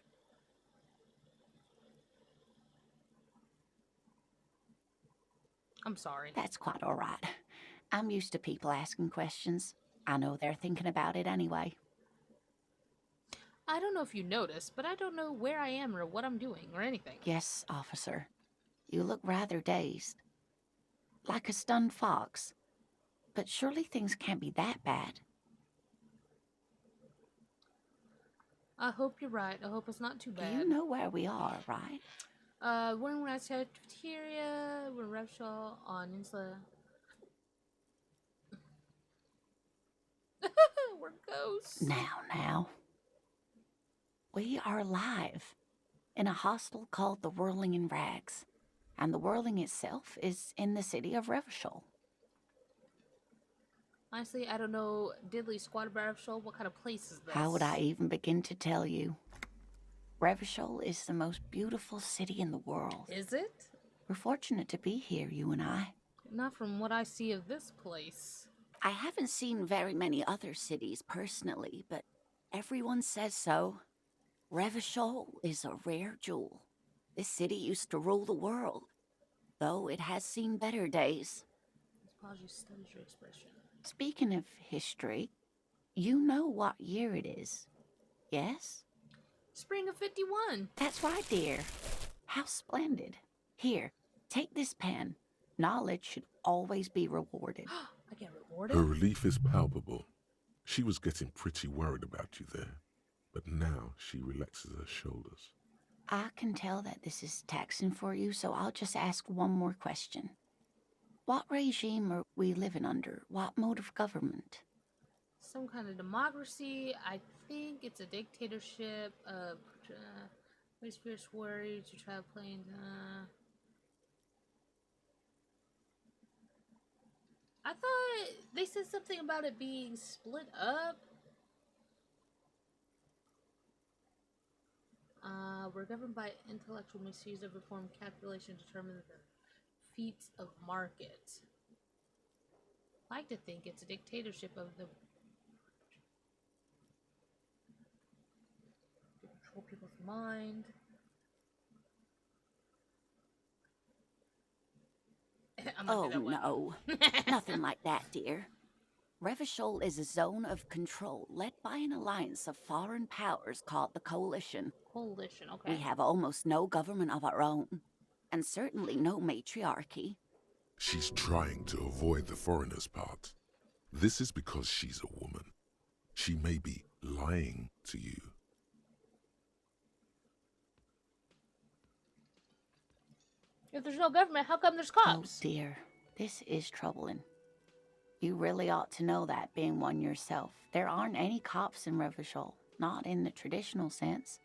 I'm sorry. That's quite all right. I'm used to people asking questions. I know they're thinking about it anyway. I don't know if you noticed, but I don't know where I am or what I'm doing or anything. Yes, officer. You look rather dazed. Like a stunned fox. But surely things can't be that bad. I hope you're right. I hope it's not too bad. You know where we are, right? We're in West Cafeteria. We're in Revachol on Insula. We're ghosts. Now. We are live in a hostel called the Whirling in Rags. And the Whirling itself is in the city of Revachol. Honestly, I don't know diddly squat about Revachol. What kind of place is this? How would I even begin to tell you? Revachol is the most beautiful city in the world. Is it? We're fortunate to be here, you and I. Not from what I see of this place. I haven't seen very many other cities personally, but everyone says so. Revachol is a rare jewel. This city used to rule the world, though it has seen better days. Pause, you studied your expression. Speaking of history, you know what year it is, yes? Spring of 51. That's right, dear. How splendid. Here, take this pen. Knowledge should always be rewarded. I get rewarded? Her relief is palpable. She was getting pretty worried about you there, but now she relaxes her shoulders. I can tell that this is taxing for you, so I'll just ask one more question. What regime are we living under? What mode of government? Some kind of democracy. I think it's a dictatorship. Waste fierce worry to try playing. I thought they said something about it being split up. We're governed by intellectual misuse of reform calculation to determine the feats of market. I like to think it's a dictatorship of the to control people's mind. I'm gonna Oh, do that one. no. Nothing like that, dear. Revachol is a zone of control led by an alliance of foreign powers called the Coalition. Coalition, okay. We have almost no government of our own, and certainly no matriarchy. She's trying to avoid the foreigner's part. This is because she's a woman. She may be lying to you. If there's no government, how come there's Oh, cops? dear. This is troubling. You really ought to know that, being one yourself. There aren't any cops in Revachol, not in the traditional sense.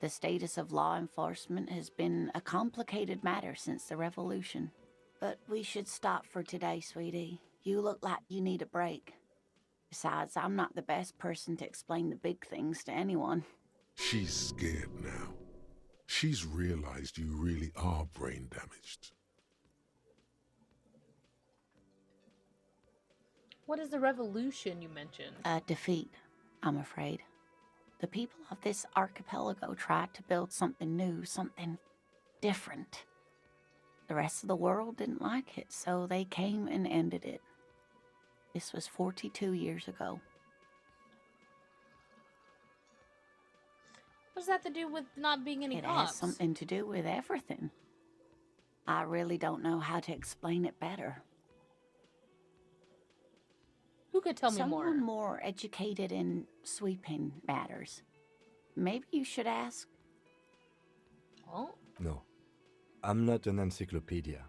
The status of law enforcement has been a complicated matter since the revolution. But we should stop for today, sweetie. You look like you need a break. Besides, I'm not the best person to explain the big things to anyone. She's scared now. She's realized you really are brain damaged. What is the revolution you mentioned? A defeat, I'm afraid. The people of this archipelago tried to build something new, something different. The rest of the world didn't like it, so they came and ended it. This was 42 years ago. What does that have to do with not being any It cops? has something to do with everything. I really don't know how to explain it better. Who could tell me Someone more? more educated in sweeping matters. Maybe you should ask. Oh, No, I'm not an encyclopedia.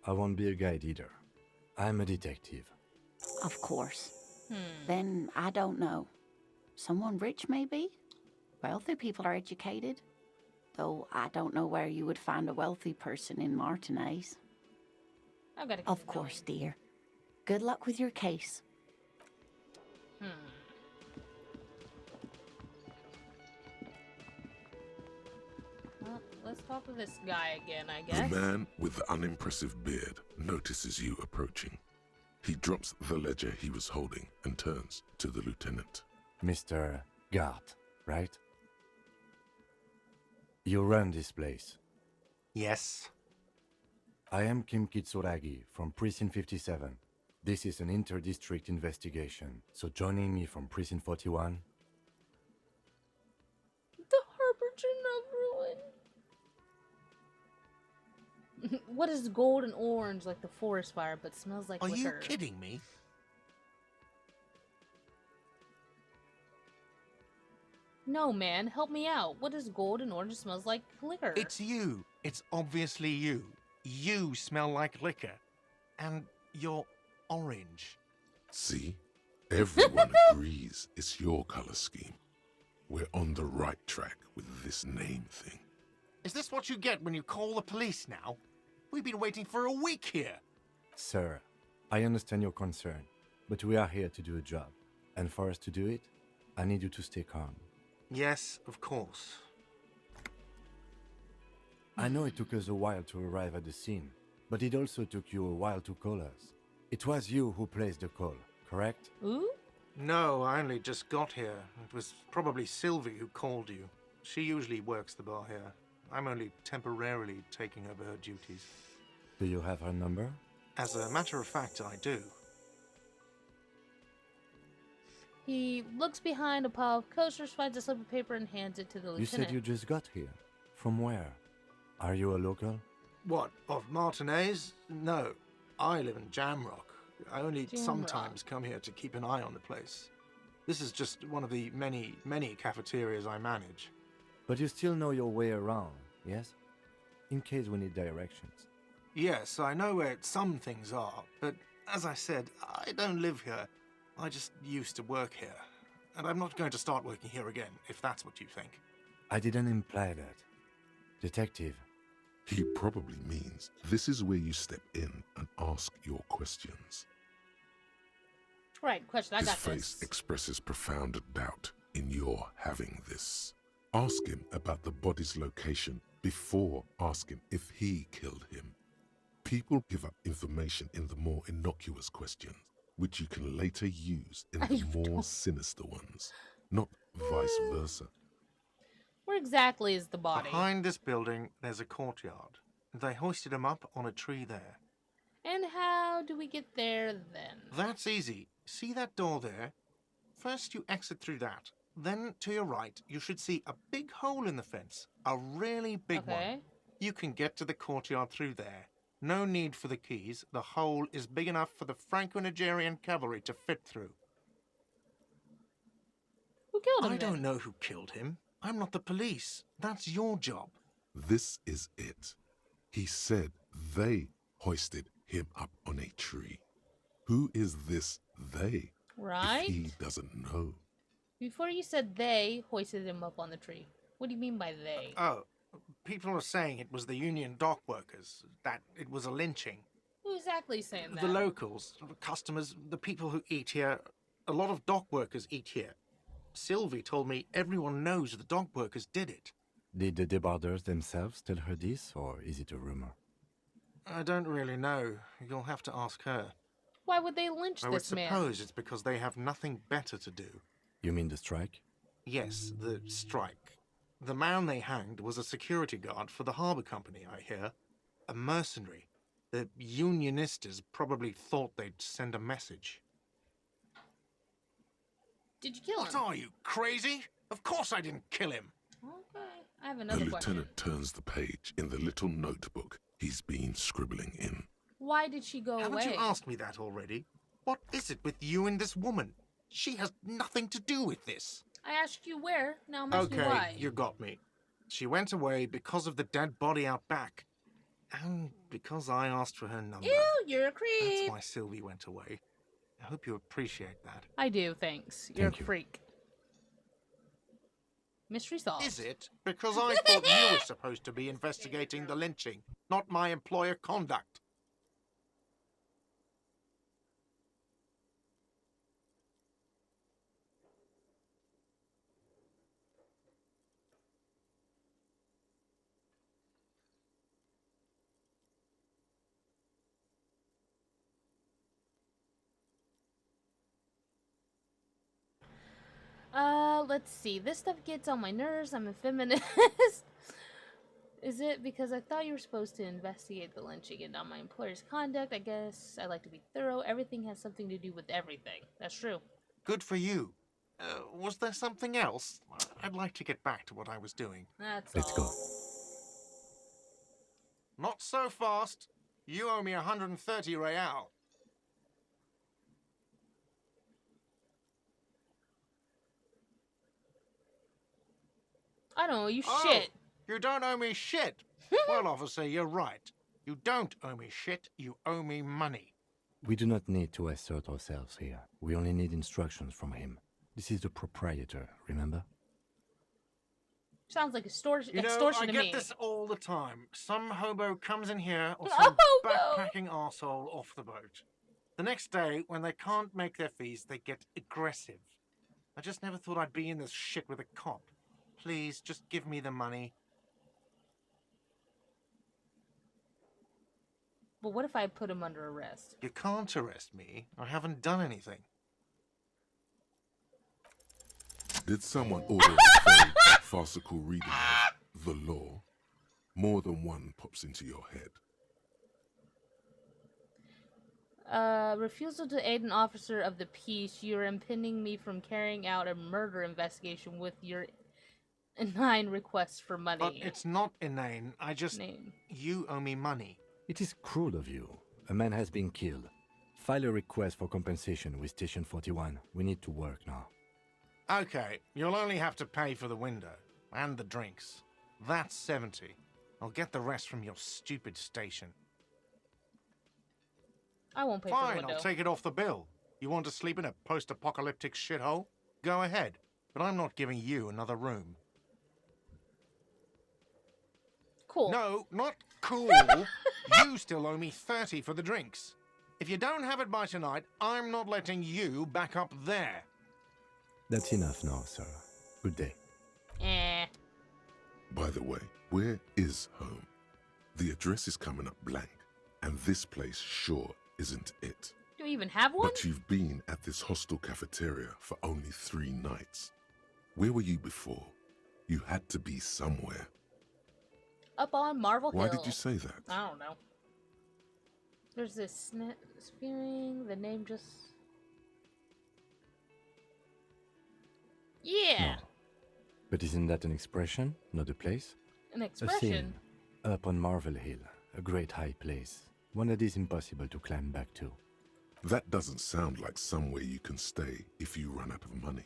I won't be a guide either. I'm a detective. Of course. Then I don't know. Someone rich, maybe? Wealthy people are educated. Though I don't know where you would find a wealthy person in Martinaise. I've got to. Of course, dear. Good luck with your case. Well, let's talk to this guy again, I The guess. man with the unimpressive beard notices you approaching. He drops the ledger he was holding and turns to the lieutenant. Mr. Gart, right? You run this place. Yes. I am Kim Kitsuragi from Precinct 57. This is an inter-district investigation, so joining me from Precinct 41... The Harbinger of Ruin. What is gold and orange like the forest fire, but smells like Are liquor? you kidding me? No, man, help me out. What is gold and orange smells like liquor? It's you. It's obviously you. You smell like liquor. And you're orange. See? Everyone agrees it's your color scheme. We're on the right track with this name thing. Is this what you get when you call the police now? We've been waiting for a week here. Sir, I understand your concern, but we are here to do a job. And for us to do it, I need you to stay calm. Yes, of course. I know it took us a while to arrive at the scene, but it also took you a while to call us. It was you who placed the call, correct? Ooh? No, I only just got here. It was probably Sylvie who called you. She usually works the bar here. I'm only temporarily taking over her duties. Do you have her number? As a matter of fact, I do. He looks behind a pile of coasters, finds a slip of paper, and hands it to the You lieutenant. said you just got here. From where? Are you a local? What, of Martinaise? No, I live in Jamrock. I only Jamrock. sometimes come here to keep an eye on the place. This is just one of the many, many cafeterias I manage. But you still know your way around, yes? In case we need directions. Yes, I know where some things are, but as I said, I don't live here. I just used to work here. And I'm not going to start working here again, if that's what you think. I didn't imply that. Detective, He probably means this is where you step in and ask your questions. Right, question. I His got face this. expresses profound doubt in your having this. Ask him about the body's location before asking if he killed him. People give up information in the more innocuous questions, which you can later use in the more sinister ones, not vice versa. Where exactly is the body? Behind this building, there's a courtyard. They hoisted him up on a tree there. And how do we get there then? That's easy. See that door there? First you exit through that. Then to your right, you should see a big hole in the fence. A really big one. You can get to the courtyard through there. No need for the keys. The hole is big enough for the Franco-Nigerian cavalry to fit through. Who killed him I then? don't know who killed him. I'm not the police. That's your job. This is it. He said they hoisted him up on a tree. Who is this they? Right? If he doesn't know. Before you said they hoisted him up on the tree. What do you mean by they? Oh, people are saying it was the union dock workers, that it was a lynching. Who exactly is saying that? The locals, the customers, the people who eat here. A lot of dock workers eat here. Sylvie told me everyone knows the dock workers did it. did the debarders themselves tell her this, or is it a rumor? I don't really know. You'll have to ask her. Why would they lynch I would this man? suppose it's because they have nothing better to do. You mean the strike? Yes, the strike. The man they hanged was a security guard for the harbour company, I hear. A mercenary. The unionistas probably thought they'd send a message. Did you kill What him? are you, crazy? Of course I didn't kill him. Okay, I have The another question. lieutenant turns the page in the little notebook he's been scribbling in. Why did she go Haven't away? you asked me that already? What is it with you and this woman? She has nothing to do with this. I asked you where, now I'm asking you Okay, why. you got me. She went away because of the dead body out back. And because I asked for her number. Ew, you're a That's creep. why Sylvie went away. I hope you appreciate that. I do, thanks. You're Thank a you. freak. Mystery solved. Is it? Because I thought you were supposed to be investigating the lynching, not my employer conduct. Let's see. This stuff gets on my nerves. I'm a feminist. Is it because I thought you were supposed to investigate the lynching and not my employer's conduct? I guess I like to be thorough. Everything has something to do with everything. That's true. Good for you. Was there something else? I'd like to get back to what I was doing. That's Let's all. go. Not so fast. You owe me 130 real. I don't owe you Oh, shit. you don't owe me shit. Well, officer, you're right. You don't owe me shit. You owe me money. We do not need to assert ourselves here. We only need instructions from him. This is the proprietor, remember? Sounds like extortion, You know, extortion I to get me. this all the time. Some hobo comes in here or A some hobo! backpacking arsehole off the boat. The next day, when they can't make their fees, they get aggressive. I just never thought I'd be in this shit with a cop. Please, just give me the money. But what if I put him under arrest? You can't arrest me. I haven't done anything. Did someone order a very farcical reading of the law? More than one pops into your head. Refusal to aid an officer of the peace. You're impeding me from carrying out a murder investigation with your inane requests for money. But it's not inane. I just... Name. You owe me money. It is cruel of you. A man has been killed. File a request for compensation with Station 41. We need to work now. Okay, you'll only have to pay for the window. And the drinks. That's 70. I'll get the rest from your stupid station. I won't pay for the Fine, window. I'll take it off the bill. You want to sleep in a post-apocalyptic shithole? Go ahead, but I'm not giving you another room. Cool. No, not cool. You still owe me 30 for the drinks. If you don't have it by tonight, I'm not letting you back up there. That's enough now, sir. Good day. Eh. By the way, where is home? The address is coming up blank, and this place sure isn't it. Do we even have one? But you've been at this hostel cafeteria for only 3 nights. Where were you before? You had to be somewhere. Up on Marvel Hill. Why did you say that? I don't know. There's this feeling. The name just. Yeah. No. But isn't that an expression, not a place? An A expression. scene. Up on Marvel Hill, a great high place. One that is impossible to climb back to. That doesn't sound like somewhere you can stay if you run out of money.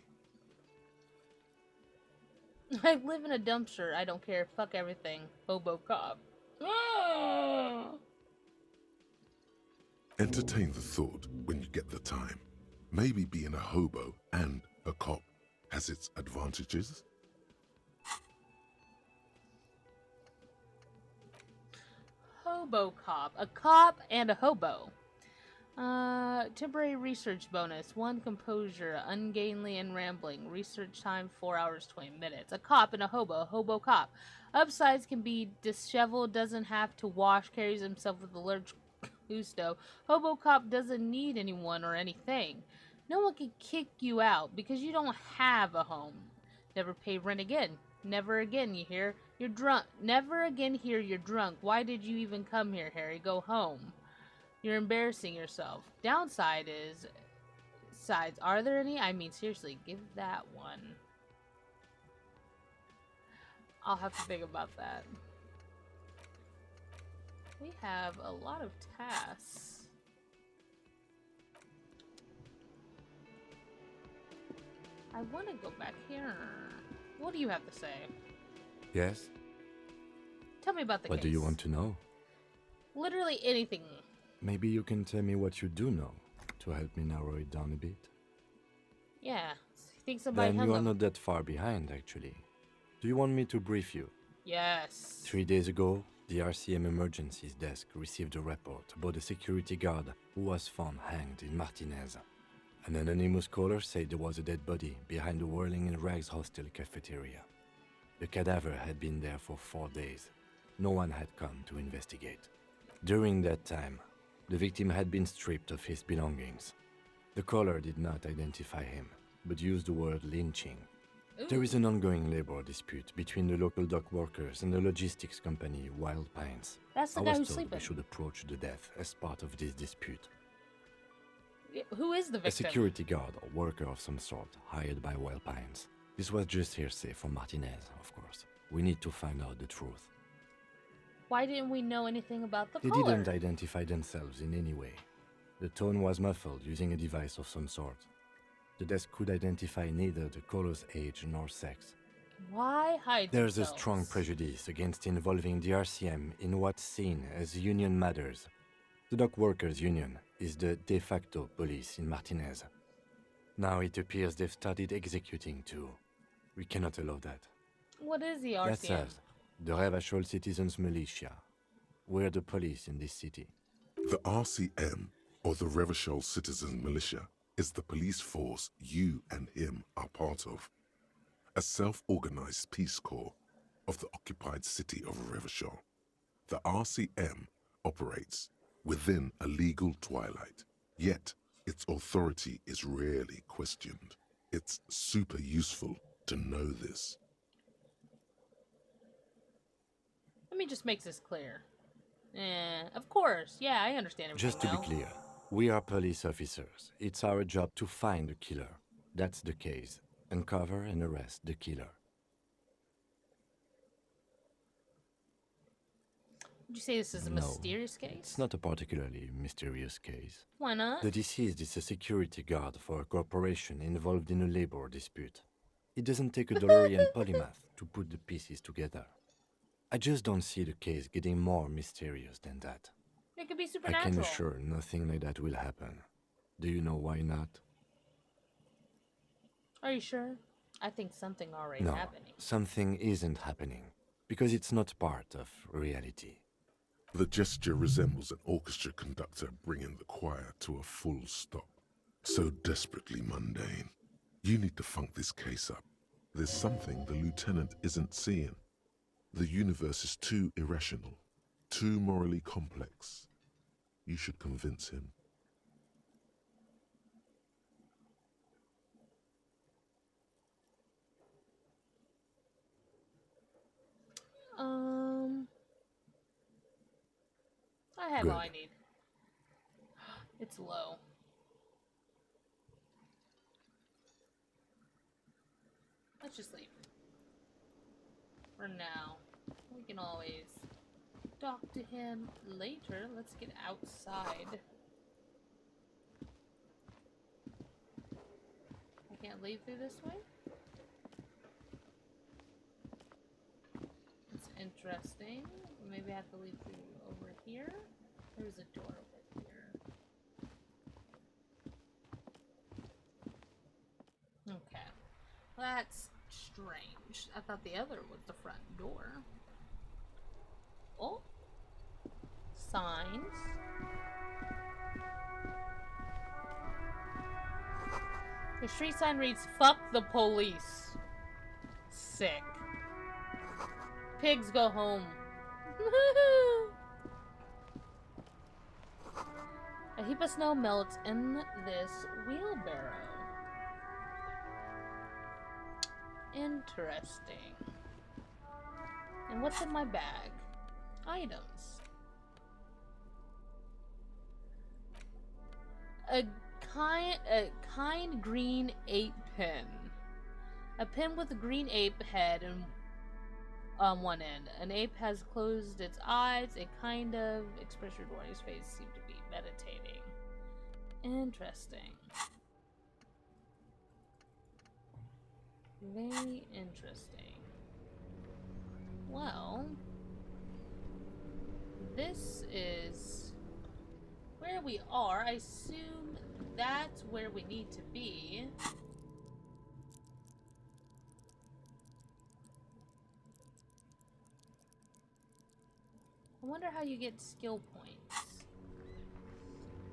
I live in a dumpster. I don't care. Fuck everything. Hobo cop. Entertain the thought when you get the time. Maybe being a hobo and a cop has its advantages. Hobo cop. A cop and a hobo. Temporary research bonus. 1 composure. Ungainly and rambling. Research time 4 hours 20 minutes. A cop and a hobo. Hobo cop. Upsides can be disheveled. Doesn't have to wash. Carries himself with a large gusto. Hobo cop doesn't need anyone or anything. No one can kick you out because you don't have a home. Never pay rent again. Never again, you hear? You're drunk. Never again hear you're drunk. Why did you even come here, Harry? Go home. You're embarrassing yourself. Downside is... Sides. Are there any? I mean, seriously, give that one. I'll have to think about that. We have a lot of tasks. I want to go back here. What do you have to say? Yes? Tell me about the What case. do you want to know? Literally anything. Maybe you can tell me what you do know to help me narrow it down a bit. Yeah. I think somebody Then hung you are them. not that far behind, actually. Do you want me to brief you? Yes. 3 days ago, the RCM Emergencies Desk received a report about a security guard who was found hanged in Martinaise. An anonymous caller said there was a dead body behind the Whirling in Rags hostel cafeteria. The cadaver had been there for 4 days. No one had come to investigate. During that time, the victim had been stripped of his belongings. The caller did not identify him, but used the word lynching. There is an ongoing labor dispute between the local dock workers and the logistics company Wild Pines. That's the I guy was who's told we sleeping. should approach the death as part of this dispute. Who is the A victim? security guard or worker of some sort, hired by Wild Pines. This was just hearsay from Martinaise, of course. We need to find out the truth. Why didn't we know anything about the They caller? didn't identify themselves in any way. The tone was muffled using a device of some sort. The desk could identify neither the caller's age nor sex. Why hide There's a themselves? strong prejudice against involving the RCM in what's seen as union matters. The dock workers' union is the de facto police in Martinaise. Now it appears they've started executing too. We cannot allow that. What is the RCM? That's us, the Revachol Citizens Militia. We're the police in this city. The RCM, or the Revachol Citizen Militia, is the police force you and him are part of. A self-organized peace corps of the occupied city of Revachol. The RCM operates within a legal twilight, yet its authority is rarely questioned. It's super useful to know this. Let me just make this clear. Of course. Yeah, I understand everything Just to be now. clear, we are police officers. It's our job to find the killer. That's the case. Uncover and arrest the killer. Would you say this is a No, mysterious case? It's not a particularly mysterious case. Why not? The deceased is a security guard for a corporation involved in a labor dispute. It doesn't take a DeLorean polymath to put the pieces together. I just don't see the case getting more mysterious than that. It could be I supernatural. can assure nothing like that will happen. Do you know why not? Are you sure? I think something already No, happening. something isn't happening, because it's not part of reality. The gesture resembles an orchestra conductor bringing the choir to a full stop. So desperately mundane. You need to funk this case up. There's something the lieutenant isn't seeing. The universe is too irrational, too morally complex. You should convince him. I have Good. all I need. It's low. Let's just leave. For now. We can always talk to him later. Let's get outside. I can't leave through this way? It's interesting. Maybe I have to leave through over here. There's a door over here. Okay. That's strange. I thought the other was the front door. Oh. Signs. The street sign reads, "Fuck the police." Sick. Pigs go home. A heap of snow melts in this wheelbarrow. Interesting. And what's in my bag? Items. A kind green ape pen. A pen with a green ape head and on one end. An ape has closed its eyes. A kind of expression on his face seemed to be meditating. Interesting. Very interesting. Well, this is where we are. I assume that's where we need to be. I wonder how you get skill points.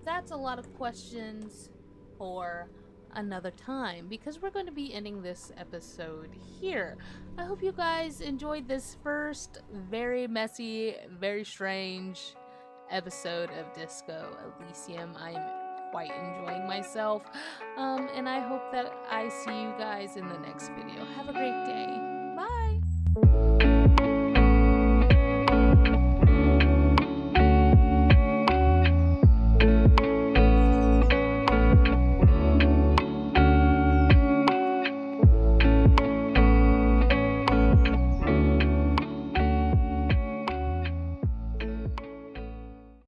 That's a lot of questions for another time, because we're going to be ending this episode here. I hope you guys enjoyed this first very messy, very strange episode of Disco Elysium. I'm quite enjoying myself, and I hope that I see you guys in the next video. Have a great day. Bye!